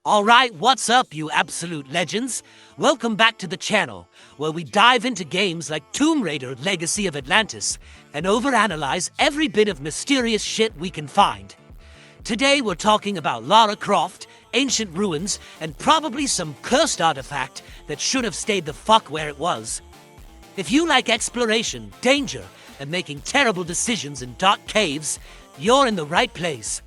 Alright, what's up, you absolute legends? Welcome back to the channel, where we dive into games like Tomb Raider Legacy of Atlantis, and overanalyze every bit of mysterious shit we can find. Today we're talking about Lara Croft, ancient ruins, and probably some cursed artifact that should have stayed the fuck where it was. If you like exploration, danger, and making terrible decisions in dark caves, you're in the right place.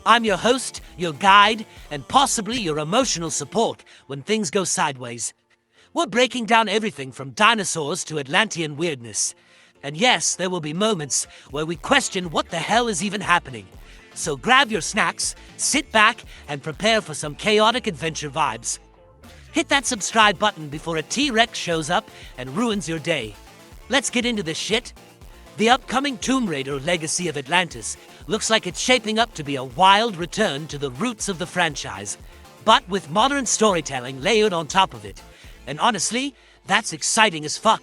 I'm your host, your guide, and possibly your emotional support when things go sideways. We're breaking down everything from dinosaurs to Atlantean weirdness. And yes, there will be moments where we question what the hell is even happening. So grab your snacks, sit back, and prepare for some chaotic adventure vibes. Hit that subscribe button before a T-Rex shows up and ruins your day. Let's get into this shit. The upcoming Tomb Raider Legacy of Atlantis looks like it's shaping up to be a wild return to the roots of the franchise, but with modern storytelling layered on top of it. And honestly, that's exciting as fuck.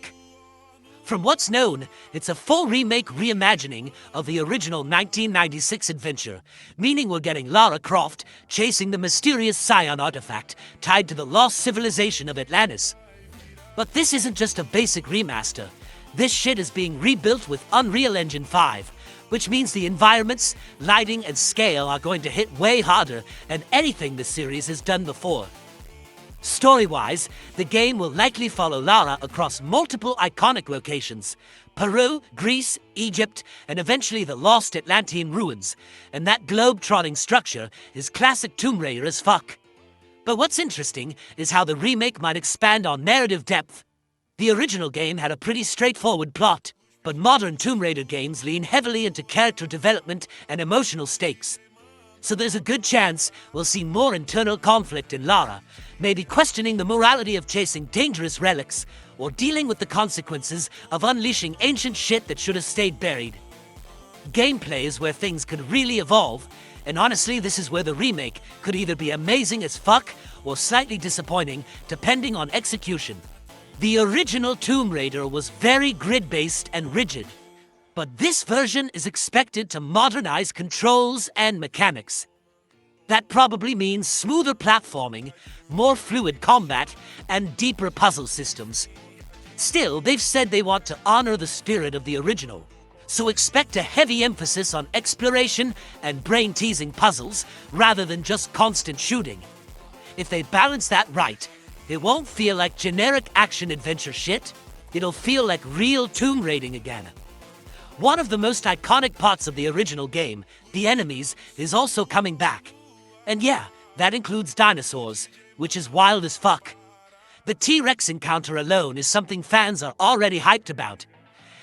From what's known, it's a full remake reimagining of the original 1996 adventure, meaning we're getting Lara Croft chasing the mysterious Scion artifact tied to the lost civilization of Atlantis. But this isn't just a basic remaster. This shit is being rebuilt with Unreal Engine 5, which means the environments, lighting, and scale are going to hit way harder than anything the series has done before. Story-wise, the game will likely follow Lara across multiple iconic locations: Peru, Greece, Egypt, and eventually the lost Atlantean ruins, and that globe-trotting structure is classic Tomb Raider as fuck. But what's interesting is how the remake might expand on narrative depth. The original game had a pretty straightforward plot, but modern Tomb Raider games lean heavily into character development and emotional stakes. So there's a good chance we'll see more internal conflict in Lara, maybe questioning the morality of chasing dangerous relics, or dealing with the consequences of unleashing ancient shit that should have stayed buried. Gameplay is where things could really evolve, and honestly this is where the remake could either be amazing as fuck or slightly disappointing, depending on execution. The original Tomb Raider was very grid-based and rigid, but this version is expected to modernize controls and mechanics. That probably means smoother platforming, more fluid combat, and deeper puzzle systems. Still, they've said they want to honor the spirit of the original, so expect a heavy emphasis on exploration and brain-teasing puzzles rather than just constant shooting. If they balance that right, it won't feel like generic action-adventure shit. It'll feel like real tomb raiding again. One of the most iconic parts of the original game, the enemies, is also coming back. And yeah, that includes dinosaurs, which is wild as fuck. The T-Rex encounter alone is something fans are already hyped about.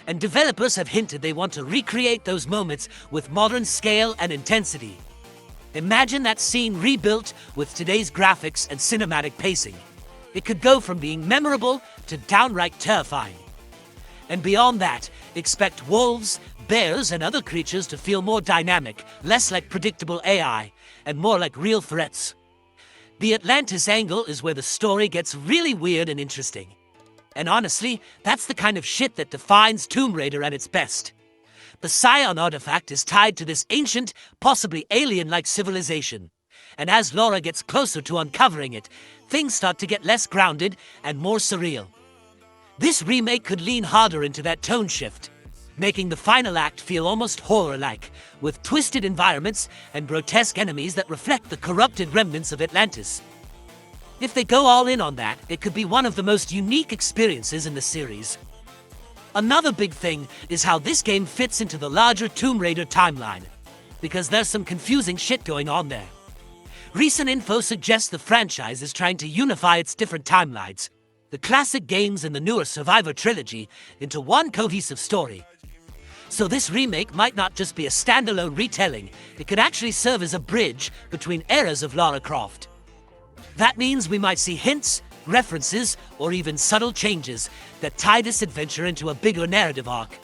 And developers have hinted they want to recreate those moments with modern scale and intensity. Imagine that scene rebuilt with today's graphics and cinematic pacing. It could go from being memorable to downright terrifying. And beyond that, expect wolves, bears, and other creatures to feel more dynamic, less like predictable AI, and more like real threats. The Atlantis angle is where the story gets really weird and interesting. And honestly, that's the kind of shit that defines Tomb Raider at its best. The Scion artifact is tied to this ancient, possibly alien-like civilization. And as Lara gets closer to uncovering it, things start to get less grounded and more surreal. This remake could lean harder into that tone shift, making the final act feel almost horror-like, with twisted environments and grotesque enemies that reflect the corrupted remnants of Atlantis. If they go all in on that, it could be one of the most unique experiences in the series. Another big thing is how this game fits into the larger Tomb Raider timeline, because there's some confusing shit going on there. Recent info suggests the franchise is trying to unify its different timelines, the classic games and the newer Survivor trilogy, into one cohesive story. So this remake might not just be a standalone retelling, it could actually serve as a bridge between eras of Lara Croft. That means we might see hints, references, or even subtle changes that tie this adventure into a bigger narrative arc.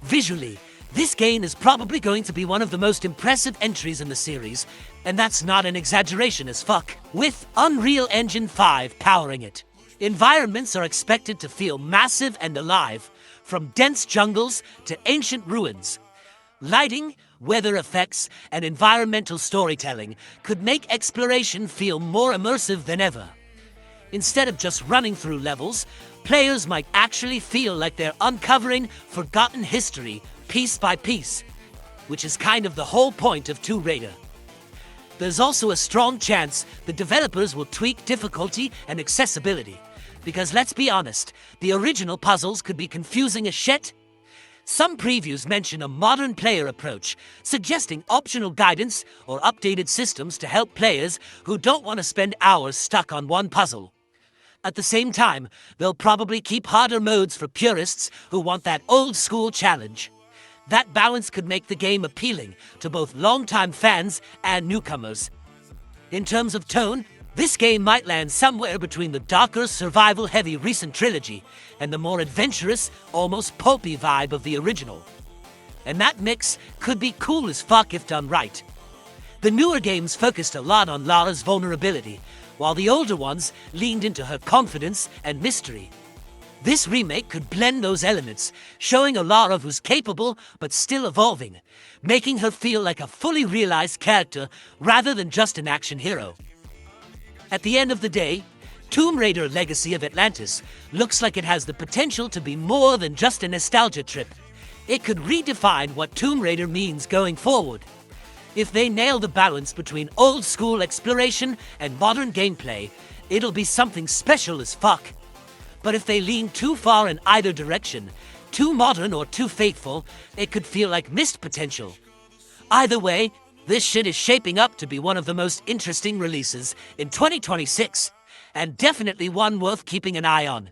Visually, this game is probably going to be one of the most impressive entries in the series, and that's not an exaggeration as fuck. With Unreal Engine 5 powering it, environments are expected to feel massive and alive, from dense jungles to ancient ruins. Lighting, weather effects, and environmental storytelling could make exploration feel more immersive than ever. Instead of just running through levels, players might actually feel like they're uncovering forgotten history piece by piece, which is kind of the whole point of Tomb Raider. There's also a strong chance the developers will tweak difficulty and accessibility, because let's be honest, the original puzzles could be confusing as shit. Some previews mention a modern player approach, suggesting optional guidance or updated systems to help players who don't want to spend hours stuck on one puzzle. At the same time, they'll probably keep harder modes for purists who want that old-school challenge. That balance could make the game appealing to both longtime fans and newcomers. In terms of tone, this game might land somewhere between the darker, survival-heavy recent trilogy and the more adventurous, almost pulpy vibe of the original. And that mix could be cool as fuck if done right. The newer games focused a lot on Lara's vulnerability, while the older ones leaned into her confidence and mystery. This remake could blend those elements, showing a Lara who's capable but still evolving, making her feel like a fully realized character rather than just an action hero. At the end of the day, Tomb Raider Legacy of Atlantis looks like it has the potential to be more than just a nostalgia trip. It could redefine what Tomb Raider means going forward. If they nail the balance between old-school exploration and modern gameplay, it'll be something special as fuck. But if they lean too far in either direction, too modern or too faithful, it could feel like missed potential. Either way, this shit is shaping up to be one of the most interesting releases in 2026, and definitely one worth keeping an eye on.